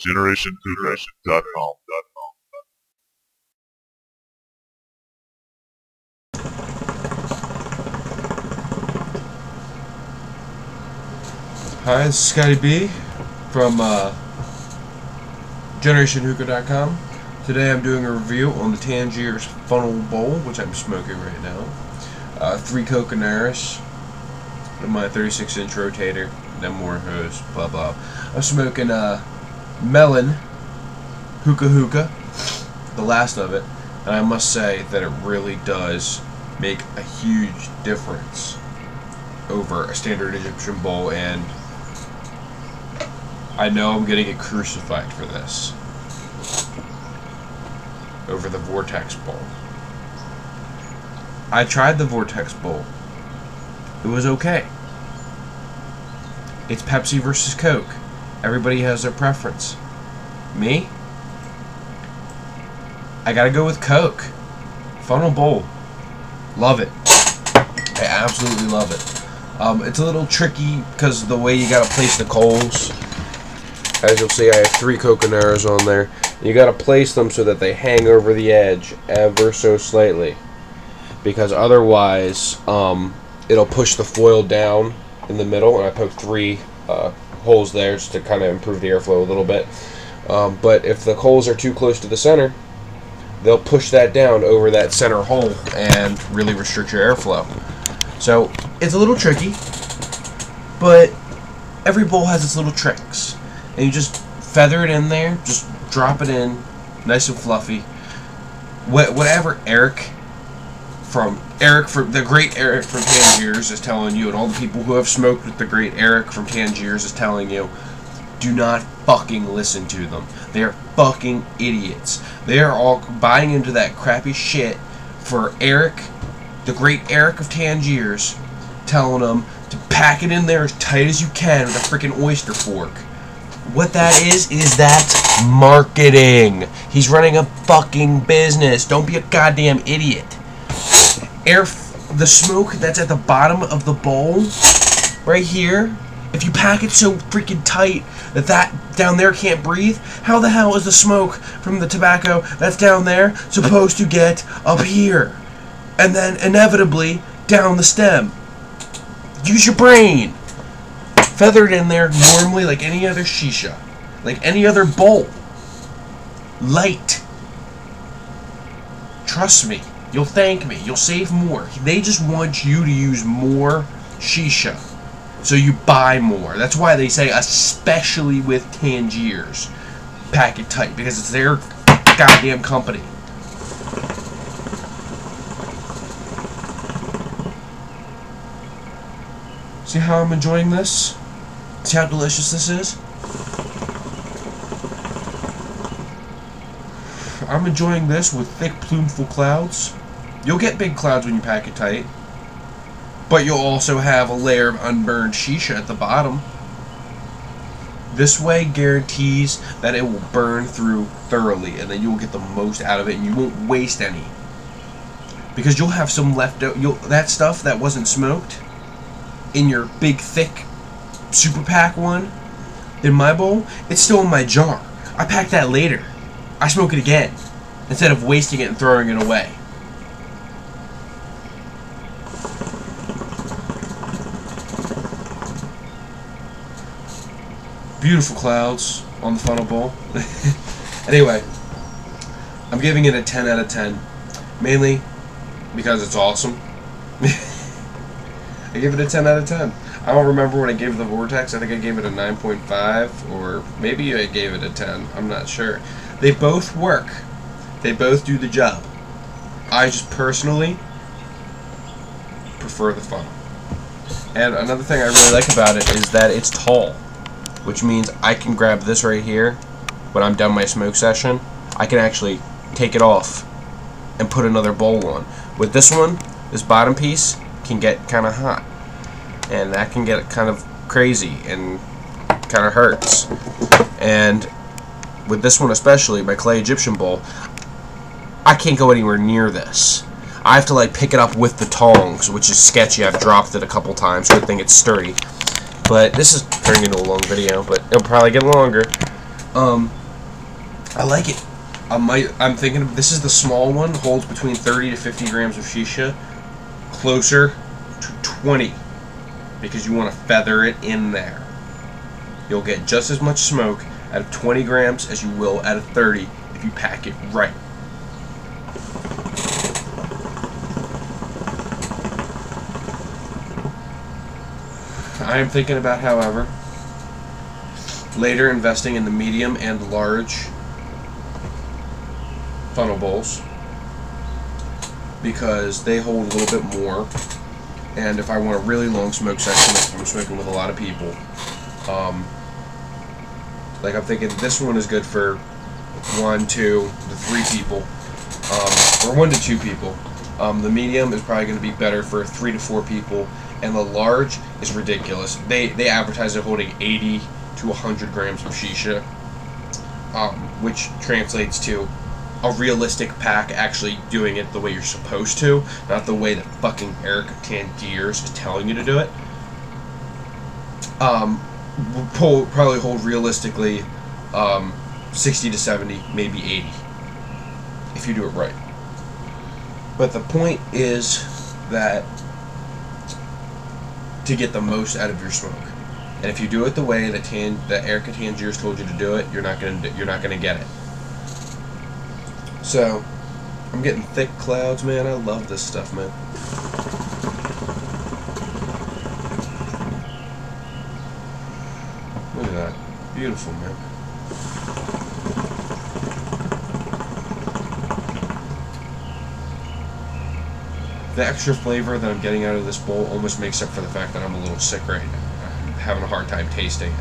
GenerationPhoodNation.com. Hi, this is Scotty B from GenerationHookah.com. Today I'm doing a review on the Tangiers Phunnel Bowl, which I'm smoking right now. 3 Coconaras, my 36-inch rotator, then more hose, blah blah. I'm smoking Melon Hookah, the last of it, and I must say that it really does make a huge difference over a standard Egyptian bowl, and I know I'm gonna get crucified for this over the Vortex Bowl. I tried the Vortex Bowl. It was okay. It's Pepsi versus Coke. Everybody has their preference. Me? I gotta go with Coke. Phunnel Bowl. Love it. I absolutely love it. It's a little tricky because of the way you gotta place the coals. As you'll see, I have 3 Coconaras on there. You gotta place them so that they hang over the edge ever so slightly, because otherwise it'll push the foil down in the middle, and I poked 3 holes there just to kind of improve the airflow a little bit. But if the holes are too close to the center, they'll push that down over that center hole and really restrict your airflow. So it's a little tricky, but every bowl has its little tricks. And you just feather it in there, just drop it in, nice and fluffy. Whatever the great Eric from Tangiers is telling you, and all the people who have smoked with the great Eric from Tangiers is telling you, do not fucking listen to them. They are fucking idiots. They are all buying into that crappy shit for Eric, the great Eric of Tangiers, telling them to pack it in there as tight as you can with a freaking oyster fork. What that is that marketing. He's running a fucking business. Don't be a goddamn idiot. The smoke that's at the bottom of the bowl, right here, if you pack it so freaking tight that down there can't breathe, how the hell is the smoke from the tobacco that's down there supposed to get up here? And then inevitably down the stem. Use your brain. Feather it in there normally like any other shisha, like any other bowl. Light. Trust me, you'll thank me, you'll save more. They just want you to use more shisha, so you buy more. That's why they say, especially with Tangiers, pack it tight, because it's their goddamn company. See how I'm enjoying this? See how delicious this is? I'm enjoying this with thick plumeful clouds. You'll get big clouds when you pack it tight, but you'll also have a layer of unburned shisha at the bottom. This way guarantees that it will burn through thoroughly, and then you'll get the most out of it, and you won't waste any. Because you'll have some left out. That stuff that wasn't smoked in your big thick super pack one in my bowl, it's still in my jar. I pack that later. I smoke it again instead of wasting it and throwing it away. Beautiful clouds on the Phunnel Bowl. Anyway, I'm giving it a 10 out of 10, mainly because it's awesome. I give it a 10 out of 10. I don't remember when I gave the Vortex. I think I gave it a 9.5, or maybe I gave it a 10. I'm not sure. They both work. They both do the job. I just personally prefer the Phunnel. And another thing I really like about it is that it's tall, which means I can grab this right here when I'm done my smoke session. I can actually take it off and put another bowl on. With this one, this bottom piece can get kind of hot, and that can get kind of crazy and kind of hurts. And with this one especially, my clay Egyptian bowl, I can't go anywhere near this. I have to like pick it up with the tongs, which is sketchy. I've dropped it a couple times. Good thing it's sturdy. But this is turning into a long video, but it'll probably get longer. I like it. I'm thinking this is the small one, holds between 30 to 50 grams of shisha, closer to 20, because you want to feather it in there. You'll get just as much smoke out of 20 grams as you will out of 30 if you pack it right. I am thinking about, however, later investing in the medium and large funnel bowls, because they hold a little bit more, and if I want a really long smoke section, if I'm smoking with a lot of people, like I'm thinking this one is good for 1, 2 to 3 people, or 1 to 2 people. The medium is probably going to be better for 3 to 4 people, and the large is ridiculous. They advertise it holding 80 to 100 grams of shisha, which translates to a realistic pack actually doing it the way you're supposed to, not the way that fucking Eric of Tangiers is telling you to do it. Will probably hold realistically 60 to 70, maybe 80, if you do it right. But the point is that to get the most out of your smoke, and if you do it the way that Eric of Tangiers told you to do it, you're not gonna get it. So I'm getting thick clouds, man. I love this stuff, man. Look at that. Beautiful, man. The extra flavor that I'm getting out of this bowl almost makes up for the fact that I'm a little sick right now. I'm having a hard time tasting it.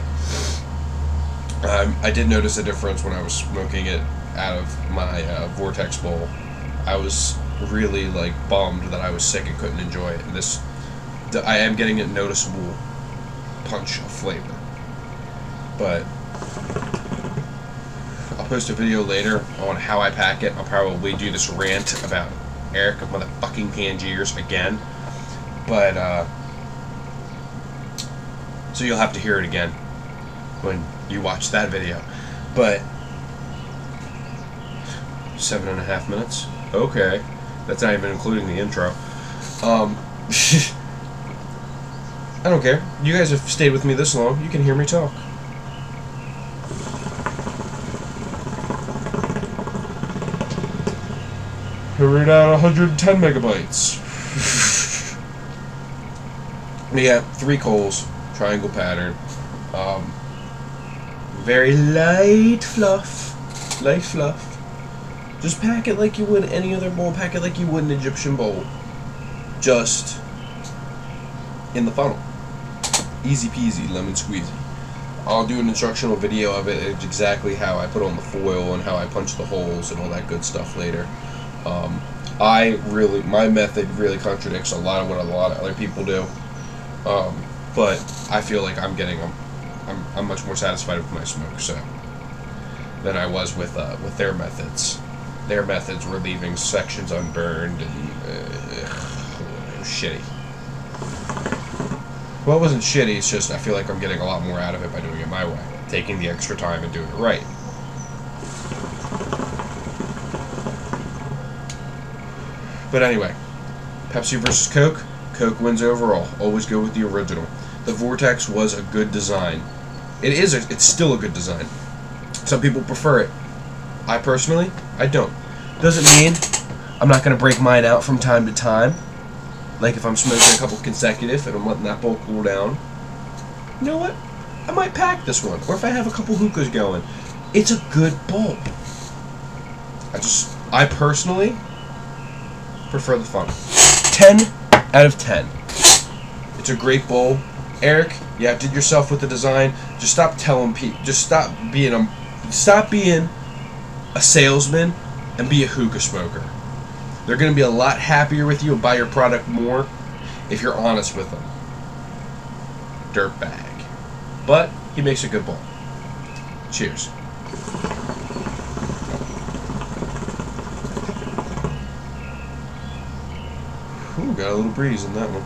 I did notice a difference when I was smoking it out of my Vortex bowl. I was really like bummed that I was sick and couldn't enjoy it. And I am getting a noticeable punch of flavor. But I'll post a video later on how I pack it. I'll probably do this rant about Eric of motherfucking Tangiers again. But so you'll have to hear it again when you watch that video. But 7.5 minutes? Okay. That's not even including the intro. I don't care. You guys have stayed with me this long. You can hear me talk. Here we're down 110 megabytes. Yeah, 3 coals, triangle pattern. Very light fluff. Light fluff. Just pack it like you would any other bowl. Pack it like you would an Egyptian bowl. Just in the funnel. Easy peasy, lemon squeezy. I'll do an instructional video of it. It's exactly how I put on the foil and how I punch the holes and all that good stuff later. My method really contradicts a lot of what a lot of other people do. But I feel like I'm much more satisfied with my smoke than I was with their methods. Their methods were leaving sections unburned and it was shitty. Well, it wasn't shitty, it's just I feel like I'm getting a lot more out of it by doing it my way. Taking the extra time and doing it right. But anyway, Pepsi versus Coke. Coke wins overall. Always go with the original. The Vortex was a good design. It's still a good design. Some people prefer it. I personally, I don't. Doesn't mean I'm not going to break mine out from time to time. Like if I'm smoking a couple consecutive and I'm letting that bowl cool down. You know what? I might pack this one. Or if I have a couple hookahs going. It's a good bowl. I personally prefer the funnel. 10 out of 10. It's a great bowl. Eric, you outdid yourself with the design. Just stop telling people. Just stop being a salesman and be a hookah smoker. They're going to be a lot happier with you and buy your product more if you're honest with them. Dirtbag. But he makes a good bowl. Cheers. Ooh, got a little breeze in that one.